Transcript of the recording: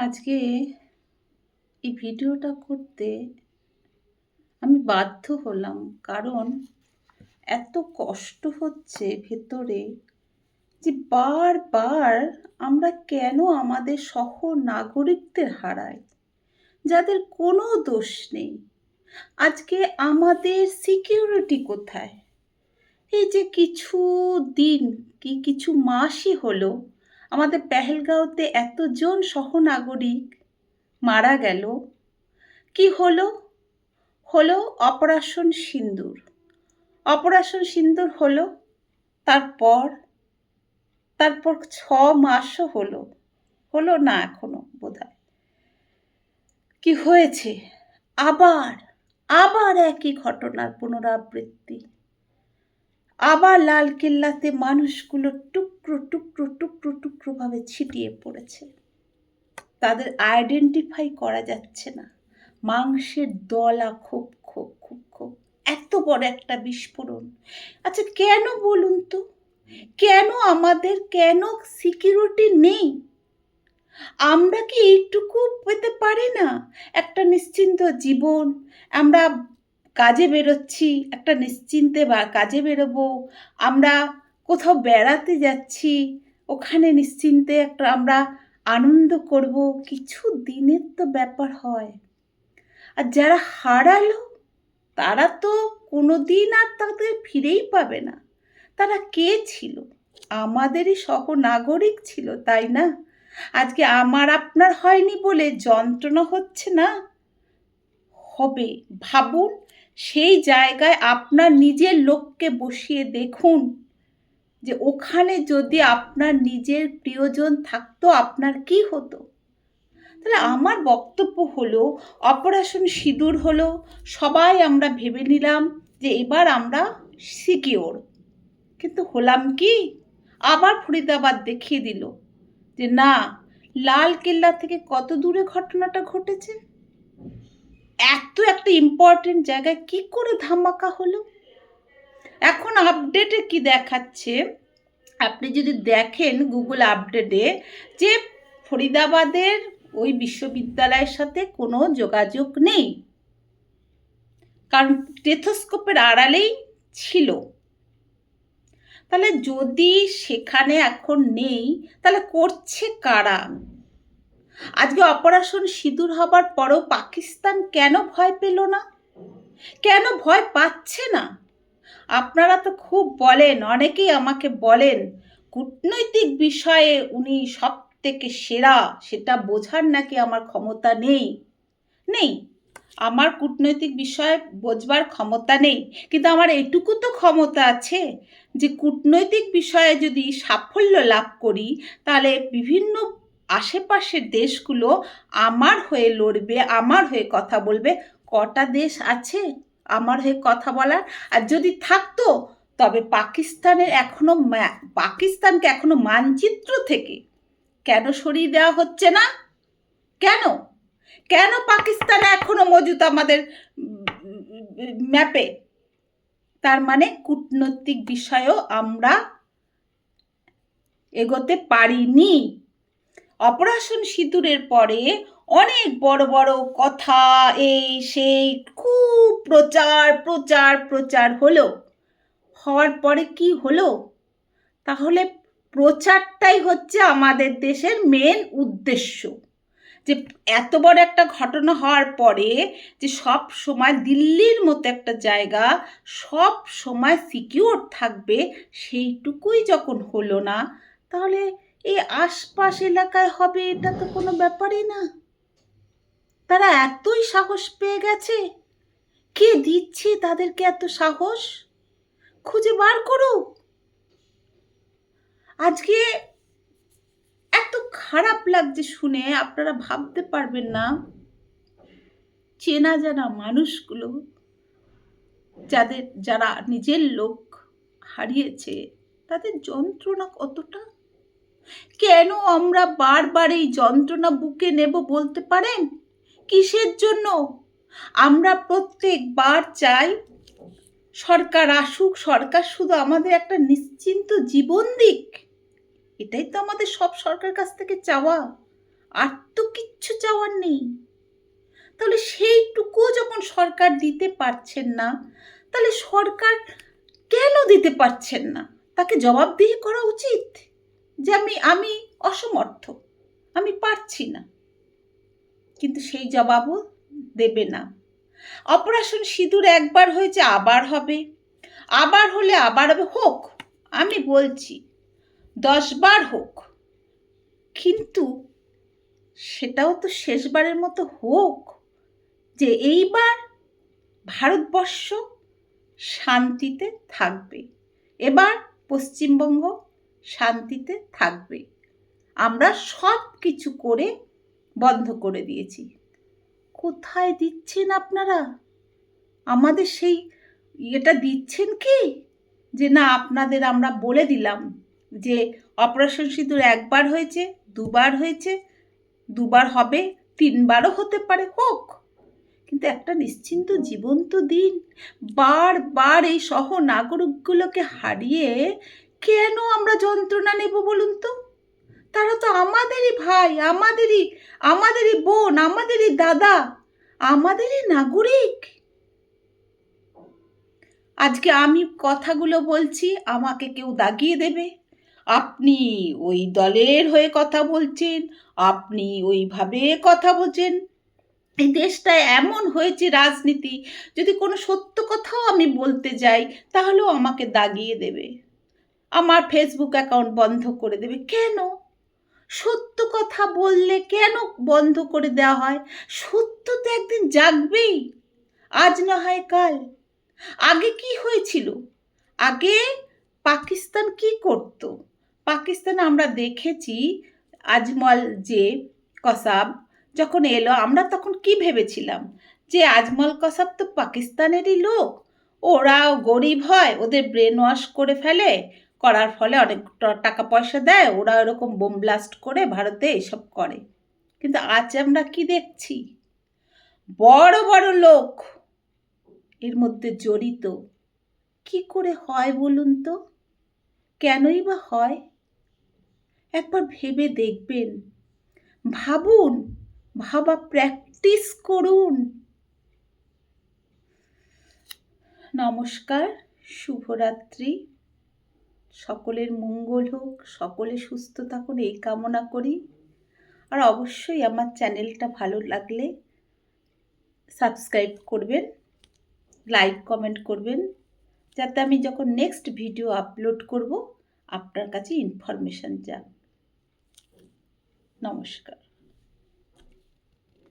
আজকে এই ভিডিওটা করতে আমি বাধ্য হলাম, কারণ এত কষ্ট হচ্ছে ভেতরে যে বারবার আমরা কেন আমাদের সহ নাগরিকদের হারাই, যাদের কোনো দোষ নেই। আজকে আমাদের সিকিউরিটি কোথায়? এই যে কিছু দিন কিছু মাসই হলো আমাদের পেহেলগাঁওতে এতজন সহনাগরিক মারা গেল। কি হলো? অপারেশন সিন্দুর। অপারেশন সিন্দুর হলো, তারপর 6 মাসও হলো না এখনো বোধহয়। কি হয়েছে? আবার একই ঘটনার পুনরাবৃত্তি। আবার লালকেল্লাতে মানুষগুলো টুকরো টুকরো টুকরো টুকরো ভাবে ছিটিয়ে পড়েছে। তাদের আইডেন্টিফাই করা যাচ্ছে না। মাংসের দলা খুব খুব খুব খুব এত বড় একটা বিস্ফোরণ। আচ্ছা, কেন বলুন তো? কেন সিকিউরিটি নেই? আমরা কি এইটুকু পেতে পারি না? একটা নিশ্চিন্ত জীবন। আমরা কাজে বেরোচ্ছি, একটা নিশ্চিন্তে বা কাজে বেরোবো। আমরা কোথাও বেড়াতে যাচ্ছি, ওখানে নিশ্চিন্তে একটা আমরা আনন্দ করব। কিছু দিনের তো ব্যাপার হয়। আর যারা হারালো তারা তো কোনোদিন আর তাদের ফিরেই পাবে না। তারা কে ছিল? আমাদেরই সহনাগরিক ছিল, তাই না? আজকে আমার আপনার হয়নি বলে যন্ত্রণা হচ্ছে না? হবে। ভাবুন, সেই জায়গায় আপনার নিজের লোককে বসিয়ে দেখুন যে ওখানে যদি আপনার নিজের প্রিয়জন থাকতো, আপনার কি হতো? তাহলে আমার বক্তব্য হলো, অপারেশন সিঁদুর হলো, সবাই আমরা ভেবে নিলাম যে এবার আমরা সিকিওর। কিন্তু হলাম কি? আবার ফরিদাবাদ দেখিয়ে দিল যে না, লালকেল্লা থেকে কত দূরে ঘটনাটা ঘটেছে। এত একটা ইম্পর্টেন্ট জায়গায় কি করে ধামাকা হলো? এখন আপডেটে কি দেখাচ্ছে, আপনি যদি দেখেন গুগল আপডেটে, যে ফরিদাবাদের ওই বিশ্ববিদ্যালয়ের সাথে কোনো যোগাযোগ নেই, কারণ স্টেথোস্কোপের আড়ালেই ছিল। তাহলে যদি সেখানে এখন নেই, তাহলে করছে কারা? আজকে অপারেশন সিঁদুর হবার পরও পাকিস্তান কেন ভয় পেল না? কেন ভয় পাচ্ছে না? আপনারা তো খুব বলেন, অনেকেই আমাকে বলেন কূটনৈতিক বিষয়ে উনি সব থেকে সেরা, সেটা বোঝার নাকি আমার ক্ষমতা নেই। আমার কূটনৈতিক বিষয়ে বোঝবার ক্ষমতা নেই, কিন্তু আমার এটুকু তো ক্ষমতা আছে যে কূটনৈতিক বিষয়ে যদি সাফল্য লাভ করি, তাহলে বিভিন্ন আশেপাশের দেশগুলো আমার হয়ে লড়বে, আমার হয়ে কথা বলবে। কটা দেশ আছে আমার হয়ে কথা বলার? আর যদি থাকতো, তবে পাকিস্তানকে এখনো মানচিত্র থেকে কেন সরিয়ে দেওয়া হচ্ছে না? কেন পাকিস্তান এখনো মজুদ আমাদের ম্যাপে? তার মানে কূটনৈতিক বিষয়েও আমরা এগোতে পারিনি। অপারেশন সিঁদুরের পরে অনেক বড় বড় কথা, এই সেই খুব প্রচার হলো। হওয়ার পরে কি হলো? তাহলে প্রচারটাই হচ্ছে আমাদের দেশের মেন উদ্দেশ্য। যে এত বড় একটা ঘটনা হওয়ার পরে যে সব সময় দিল্লির মতো একটা জায়গা সব সময় সিকিউর থাকবে, সেইটুকুই যখন হলো না, তাহলে এই আশপাশ এলাকায় হবে, এটা তো কোনো ব্যাপারই না। তারা এতই সাহস পেয়ে গেছে। কে দিচ্ছে তাদেরকে এত সাহস? খুঁজে বার করুক। আজকে এত খারাপ লাগছে শুনে, আপনারা ভাবতে পারবেন না চেনা জানা মানুষগুলো, যারা নিজের লোক হারিয়েছে, তাদের যন্ত্রণা কতটা। কেন আমরা বারবার এই যন্ত্রণা বুকে নেব বলতে পারেন? কিসের জন্য? আমরা প্রত্যেকবার চাই সরকার আসুক, সরকার শুধু আমাদের একটা নিশ্চিন্ত জীবন দিক। এটাই তো আমাদের সব সরকার কাছ থেকে চাওয়া। আর তো কিচ্ছু চাওয়ার নেই। তাহলে সেইটুকুও যখন সরকার দিতে পারছেন না, তাহলে সরকার কেন দিতে পারছেন না? তাকে জবাবদিহি করা উচিত যে আমি অসমর্থ, আমি পারছি না। কিন্তু সেই জবাবও দেবে না। অপারেশন সিঁদুর একবার হয়েছে, আবার হবে, আবার হলে আবার হবে, হোক, আমি বলছি 10 বার হোক, কিন্তু সেটাও তো শেষবারের মতো হোক, যে এইবার ভারতবর্ষ শান্তিতে থাকবে, এবার পশ্চিমবঙ্গ শান্তিতে থাকবে। আমরা সব কিছু করে বন্ধ করে দিয়েছি। কোথায় দিচ্ছেন আপনারা? আমাদের সেই এটা দিচ্ছেন কি, যে না আপনাদের আমরা বলে দিলাম যে অপারেশন সিঁদুর একবার হয়েছে, দুবার হয়েছে, দুবার হবে, 3 বারও হতে পারে, হোক, কিন্তু একটা নিশ্চিন্ত জীবন তো দিন। বারবার এই সহ নাগরিকগুলোকে হারিয়ে কেন আমরা যন্ত্রণা নেব বলুন তো? তারা তো আমাদেরই ভাই, আমাদেরই বোন, আমাদেরই দাদা, আমাদেরই নাগরিক। আজকে আমি কথাগুলো বলছি, আমাকে কেউ দাগিয়ে দেবে, আপনি ওই দলের হয়ে কথা বলছেন, আপনি ওইভাবে কথা বলছেন। এই দেশটা এমন হয়েছে রাজনীতি, যদি কোনো সত্য কথাও আমি বলতে যাই তাহলেও আমাকে দাগিয়ে দেবে, আমার ফেসবুক অ্যাকাউন্ট বন্ধ করে দেবে। কেন? সত্য কথা বললে কেন বন্ধ করে দেওয়া হয়? সত্য তো একদিন জাগবেই, আজ না হয় কাল। আগে কি হয়েছিল? আগে পাকিস্তান কি করত? পাকিস্তানে আমরা দেখেছি আজমল যে কসাব যখন এলো, আমরা তখন কি ভেবেছিলাম যে আজমল কসাব তো পাকিস্তানেরই লোক, ওরা গরিব হয়, ওদের ব্রেন ওয়াশ করে ফেলে, করার ফলে অনেক টাকা পয়সা দেয়, ওরা এরকম বোম ব্লাস্ট করে ভারতে এসব করে। কিন্তু আজ আমরা কি দেখছি? বড় বড় লোক এর মধ্যে জড়িত। কি করে হয় বলুন তো? কেনই বা হয়? একবার ভেবে দেখবেন, ভাবুন, ভাবা প্র্যাকটিস করুন। নমস্কার, শুভরাত্রি, সকলের মঙ্গল হোক, সকলে সুস্থ থাকুন এই কামনা করি। আর অবশ্যই আমার চ্যানেলটা ভালো লাগলে সাবস্ক্রাইব করবেন, লাইক কমেন্ট করবেন, যাতে আমি যখন নেক্সট ভিডিও আপলোড করব আপনার কাছে ইনফরমেশন যাক। নমস্কার।